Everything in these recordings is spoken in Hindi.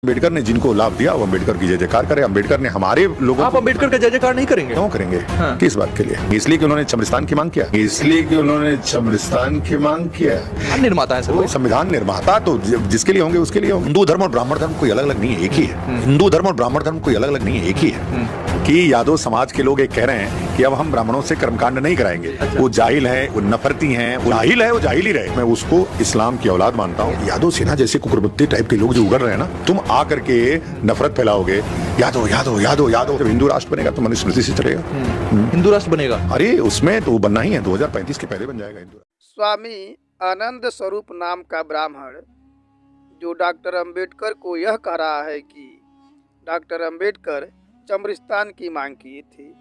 अम्बेडकर ने जिनको लाभ दिया वो अम्बेडकर की जय जयकार करे। अम्बेडकर ने हमारे लोगों आप अम्बेडकर का जय जयकार नहीं करेंगे? क्यों करेंगे? हाँ। किस बात के लिए? इसलिए कि उन्होंने चमरिस्तान की मांग किया, इसलिए कि उन्होंने चमरिस्तान की मांग किया। निर्माता है वो संविधान निर्माता तो जिसके लिए होंगे उसके लिए होंगे। हिंदू धर्म और ब्राह्मण धर्म कोई अलग अलग नहीं है, एक ही है। हिंदू धर्म और ब्राह्मण धर्म कोई अलग अलग नहीं है, एक ही है। कि यादव समाज के लोग एक कह रहे हैं कि अब हम ब्राह्मणों से कर्मकांड नहीं कराएंगे। अच्छा। वो जाहिल है, वो नफरती हैं, वो जाहिल है, वो जाहिल ही रहे। मैं उसको इस्लाम की औलाद मानता हूँ। यादव सेना जैसे कुकुरमुत्ते टाइप के लोग जो उगड़ रहे हैं ना, तुम आकर के नफरत फैलाओगे, यादव यादव यादव यादव। जब हिंदू राष्ट्र बनेगा तो मनुस्मृति से चलेगा। हिंदू राष्ट्र बनेगा? अरे उसमें तो बनना ही है, 2035 के पहले बन जाएगा हिंदू। स्वामी आनंद स्वरूप नाम का ब्राह्मण जो डॉक्टर अंबेडकर को यह कह रहा है कि डॉक्टर अंबेडकर चमरिस्तान की मांग की थी,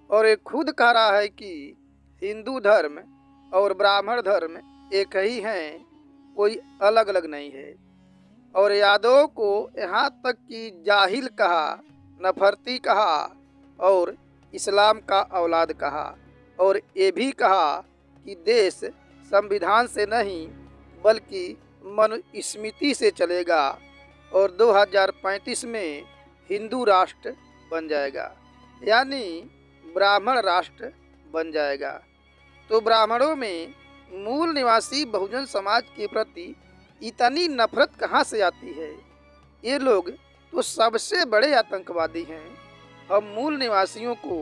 और ये खुद कह रहा है कि हिंदू धर्म और ब्राह्मण धर्म एक ही हैं, कोई अलग अलग नहीं है। और यादव को यहाँ तक कि जाहिल कहा, नफरती कहा और इस्लाम का औलाद कहा, और ये भी कहा कि देश संविधान से नहीं बल्कि मनुस्मृति से चलेगा और 2035 में हिंदू राष्ट्र बन जाएगा, यानी ब्राह्मण राष्ट्र बन जाएगा। तो ब्राह्मणों में मूल निवासी बहुजन समाज के प्रति इतनी नफरत कहाँ से आती है? ये लोग तो सबसे बड़े आतंकवादी हैं। हम मूल निवासियों को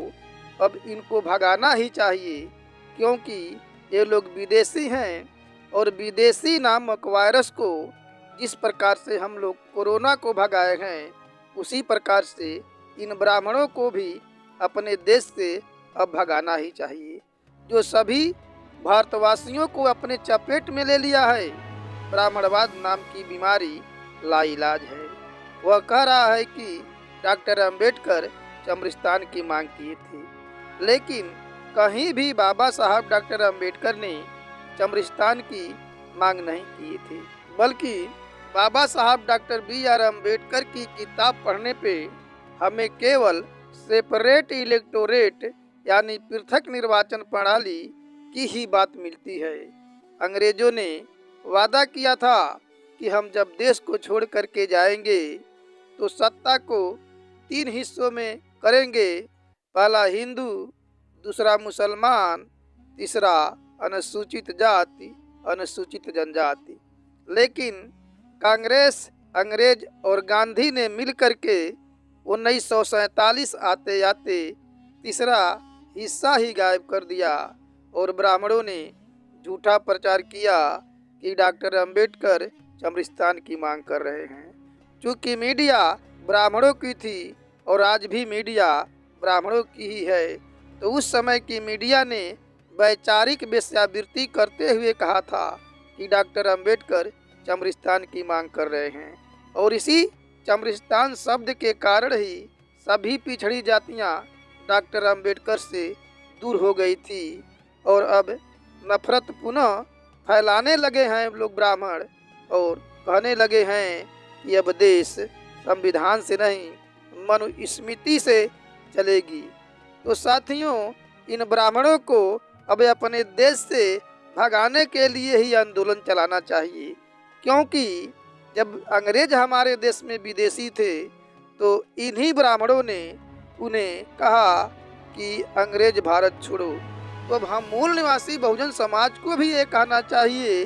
अब इनको भगाना ही चाहिए, क्योंकि ये लोग विदेशी हैं, और विदेशी नामक वायरस को जिस प्रकार से हम लोग कोरोना को भगाए हैं, उसी प्रकार से इन ब्राह्मणों को भी अपने देश से अब भगाना ही चाहिए, जो सभी भारतवासियों को अपने चपेट में ले लिया है। ब्राह्मणवाद नाम की बीमारी लाइलाज है। वह कह रहा है कि डॉक्टर अंबेडकर चमरिस्तान की मांग की थी, लेकिन कहीं भी बाबा साहब डॉक्टर अंबेडकर ने चमरिस्तान की मांग नहीं की थी, बल्कि बाबा साहब डॉक्टर B.R. अम्बेडकर की किताब पढ़ने पे हमें केवल सेपरेट इलेक्टोरेट यानी पृथक निर्वाचन प्रणाली की ही बात मिलती है। अंग्रेजों ने वादा किया था कि हम जब देश को छोड़ करके जाएंगे तो सत्ता को 3 हिस्सों में करेंगे, पहला हिंदू, दूसरा मुसलमान, तीसरा अनुसूचित जाति अनुसूचित जनजाति। लेकिन कांग्रेस, अंग्रेज और गांधी ने मिल करके 1947 आते आते तीसरा हिस्सा ही गायब कर दिया, और ब्राह्मणों ने झूठा प्रचार किया कि डॉक्टर अंबेडकर चमरिस्तान की मांग कर रहे हैं। चूँकि मीडिया ब्राह्मणों की थी और आज भी मीडिया ब्राह्मणों की ही है, तो उस समय की मीडिया ने वैचारिक वेश्यावृत्ति करते हुए कहा था कि डॉक्टर अंबेडकर चमरिस्तान की मांग कर रहे हैं, और इसी चमरिस्तान शब्द के कारण ही सभी पिछड़ी जातियां डॉक्टर अंबेडकर से दूर हो गई थी, और अब नफरत पुनः फैलाने लगे हैं लोग ब्राह्मण, और कहने लगे हैं कि अब देश संविधान से नहीं मनुस्मृति से चलेगी। तो साथियों, इन ब्राह्मणों को अब अपने देश से भगाने के लिए ही आंदोलन चलाना चाहिए, क्योंकि जब अंग्रेज हमारे देश में विदेशी थे तो इन्हीं ब्राह्मणों ने उन्हें कहा कि अंग्रेज भारत छोड़ो। तो अब हम मूल निवासी बहुजन समाज को भी ये कहना चाहिए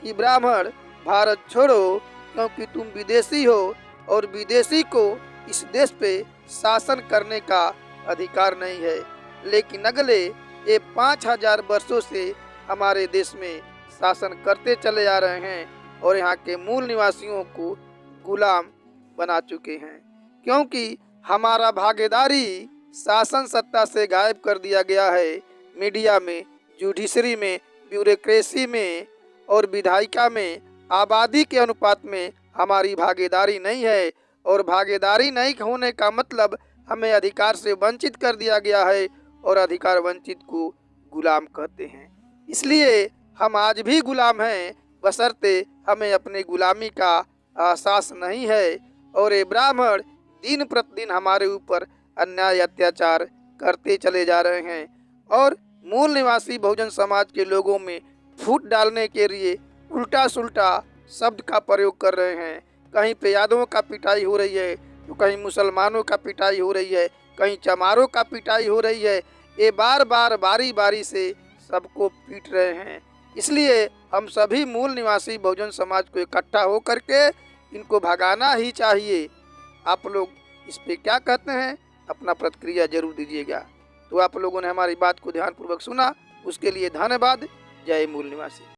कि ब्राह्मण भारत छोड़ो, क्योंकि तुम विदेशी हो और विदेशी को इस देश पे शासन करने का अधिकार नहीं है। लेकिन अगले ये 5000 वर्षों से हमारे देश में शासन करते चले आ रहे हैं, और यहाँ के मूल निवासियों को गुलाम बना चुके हैं, क्योंकि हमारा भागीदारी शासन सत्ता से गायब कर दिया गया है। मीडिया में, जुडिशरी में, ब्यूरोक्रेसी में और विधायिका में आबादी के अनुपात में हमारी भागीदारी नहीं है, और भागीदारी नहीं होने का मतलब हमें अधिकार से वंचित कर दिया गया है, और अधिकार वंचित को गुलाम कहते हैं। इसलिए हम आज भी गुलाम हैं, बशर्ते हमें अपने गुलामी का एहसास नहीं है, और ये ब्राह्मण दिन प्रतिदिन हमारे ऊपर अन्याय अत्याचार करते चले जा रहे हैं, और मूल निवासी बहुजन समाज के लोगों में फूट डालने के लिए उल्टा सुल्टा शब्द का प्रयोग कर रहे हैं कहीं पे यादवों का पिटाई हो रही है, तो कहीं मुसलमानों का पिटाई हो रही है, कहीं चमारों का पिटाई हो रही है। ये बार बार बारी बारी से सबको पीट रहे हैं। इसलिए हम सभी मूल निवासी बहुजन समाज को इकट्ठा हो करके इनको भगाना ही चाहिए। आप लोग इस पे क्या कहते हैं, अपना प्रतिक्रिया जरूर दीजिएगा। तो आप लोगों ने हमारी बात को ध्यानपूर्वक सुना, उसके लिए धन्यवाद। जय मूल निवासी।